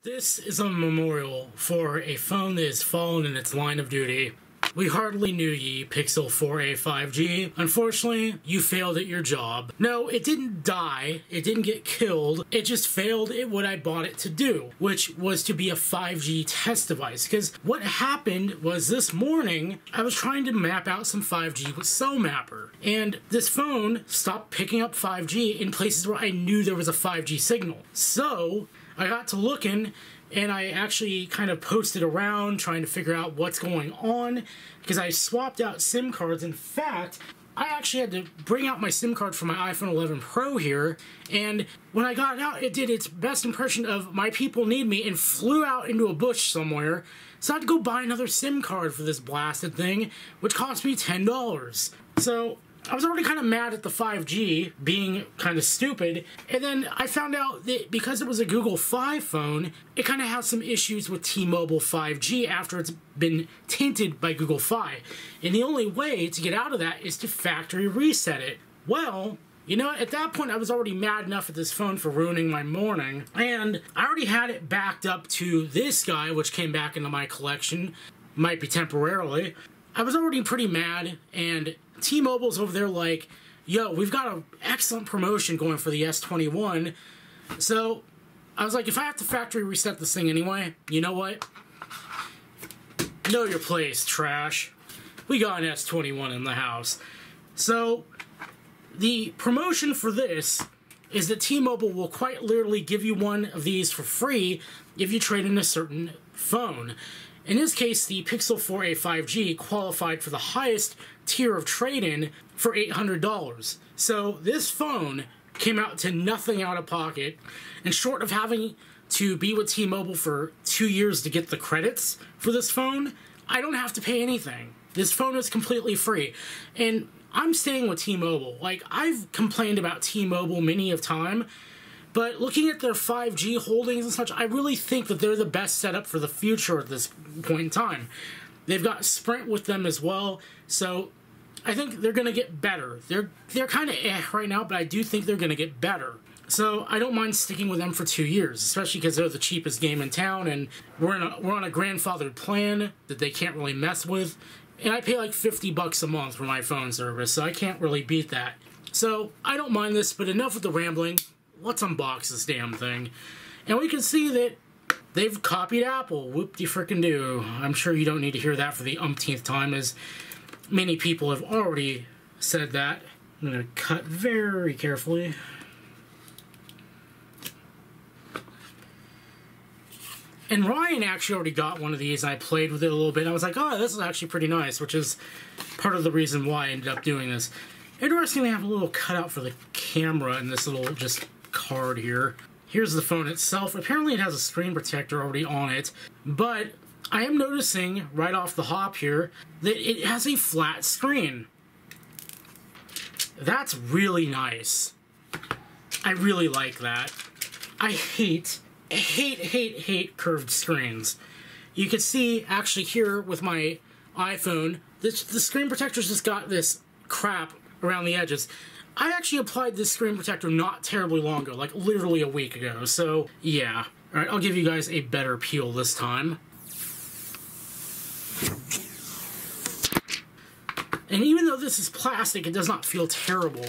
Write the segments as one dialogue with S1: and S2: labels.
S1: This is a memorial for a phone that has fallen in its line of duty. We hardly knew ye, Pixel 4a 5G. Unfortunately, you failed at your job. No, it didn't die, it didn't get killed, it just failed at what I bought it to do, which was to be a 5G test device. Because what happened was this morning, I was trying to map out some 5G with Cell Mapper, and this phone stopped picking up 5G in places where I knew there was a 5G signal. So, I got to looking, and I actually kind of posted around trying to figure out what's going on, because I swapped out SIM cards. In fact, I actually had to bring out my SIM card for my iPhone 11 Pro here, and when I got it out, it did its best impression of "my people need me" and flew out into a bush somewhere, so I had to go buy another SIM card for this blasted thing, which cost me $10. So I was already kind of mad at the 5G being kind of stupid, and then I found out that because it was a Google Fi phone, it kind of has some issues with T-Mobile 5G after it's been tainted by Google Fi. And the only way to get out of that is to factory reset it. Well, you know, at that point I was already mad enough at this phone for ruining my morning, and I already had it backed up to this guy, which came back into my collection, might be temporarily. I was already pretty mad, and T-Mobile's over there like, yo, we've got an excellent promotion going for the S21. So I was like, if I have to factory reset this thing anyway, you know what? Know your place, trash. We got an S21 in the house. So the promotion for this is that T-Mobile will quite literally give you one of these for free if you trade in a certain phone. In this case, the Pixel 4a 5G qualified for the highest tier of trade-in for $800. So this phone came out to nothing out of pocket, and short of having to be with T-Mobile for 2 years to get the credits for this phone, I don't have to pay anything. This phone is completely free, and I'm staying with T-Mobile. Like, I've complained about T-Mobile many a time, but looking at their 5G holdings and such, I really think that they're the best setup for the future at this point in time. They've got Sprint with them as well, so I think they're going to get better. They're kind of right now, but I do think they're going to get better. So I don't mind sticking with them for 2 years, especially because they're the cheapest game in town, and we're on a grandfathered plan that they can't really mess with. And I pay like $50 a month for my phone service, so I can't really beat that. So I don't mind this, but enough with the rambling. Let's unbox this damn thing. And we can see that they've copied Apple. Whoop-de-frickin-do. I'm sure you don't need to hear that for the umpteenth time, as many people have already said that. I'm going to cut very carefully. And Ryan actually already got one of these, and I played with it a little bit, and I was like, oh, this is actually pretty nice, which is part of the reason why I ended up doing this. Interestingly, I have a little cutout for the camera in this little just card here. Here's the phone itself. Apparently it has a screen protector already on it, but I am noticing right off the hop here that it has a flat screen. That's really nice. I really like that. I hate curved screens. You can see actually here with my iPhone, the screen protector's just got this crap around the edges. I actually applied this screen protector not terribly long ago, like literally a week ago, so yeah. Alright, I'll give you guys a better peel this time. And even though this is plastic, it does not feel terrible.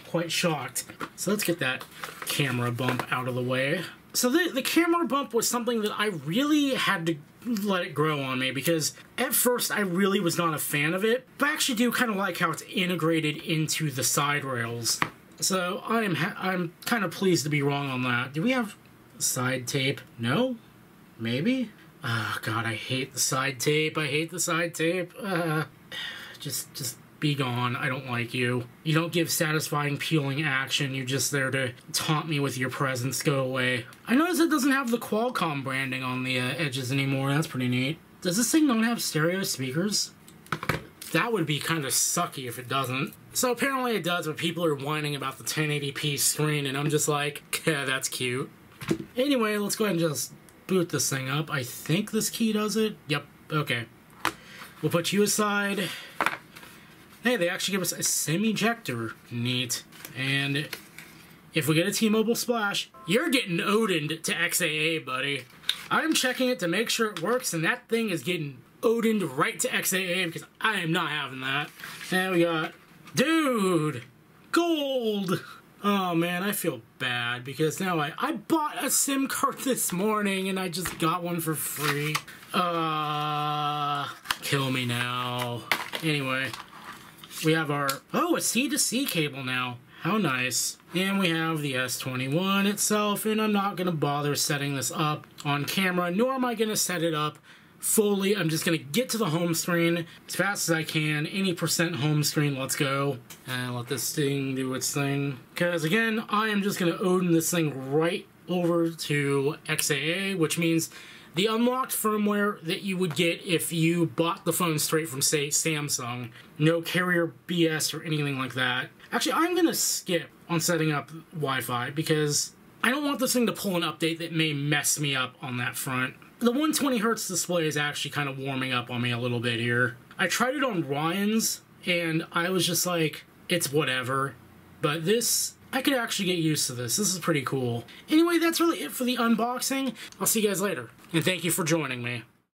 S1: Quite shocked. So let's get that camera bump out of the way. So the camera bump was something that I really had to let it grow on me, because at first I really was not a fan of it, but I actually do kind of like how it's integrated into the side rails. So I'm kind of pleased to be wrong on that. Do we have side tape? No? Maybe? Oh god, I hate the side tape. I hate the side tape. Just be gone. I don't like you. You don't give satisfying peeling action. You're just there to taunt me with your presence. Go away. I notice it doesn't have the Qualcomm branding on the edges anymore. That's pretty neat. Does this thing not have stereo speakers? That would be kind of sucky if it doesn't. So apparently it does, but people are whining about the 1080p screen, and I'm just like, yeah, that's cute. Anyway, let's go ahead and just boot this thing up. I think this key does it. Yep, okay. We'll put you aside. Hey, they actually give us a SIM ejector. Neat. And if we get a T-Mobile Splash, you're getting Odin'd to XAA, buddy. I'm checking it to make sure it works, and that thing is getting Odin'd right to XAA because I am not having that. And we got, dude, gold. Oh man, I feel bad because now I bought a SIM card this morning and I just got one for free. Kill me now. Anyway, we have our, a C2C cable now. How nice. And we have the S21 itself, and I'm not gonna bother setting this up on camera, nor am I gonna set it up fully. I'm just gonna get to the home screen as fast as I can. 80% home screen, let's go. And let this thing do its thing. Because again, I am just gonna Odin this thing right over to XAA, which means the unlocked firmware that you would get if you bought the phone straight from, say, Samsung. No carrier BS or anything like that. Actually, I'm gonna skip on setting up Wi-Fi because I don't want this thing to pull an update that may mess me up on that front. The 120 Hz display is actually kind of warming up on me a little bit here. I tried it on Ryan's, and I was just like, it's whatever. But this, I could actually get used to this. This is pretty cool. Anyway, that's really it for the unboxing. I'll see you guys later, and thank you for joining me.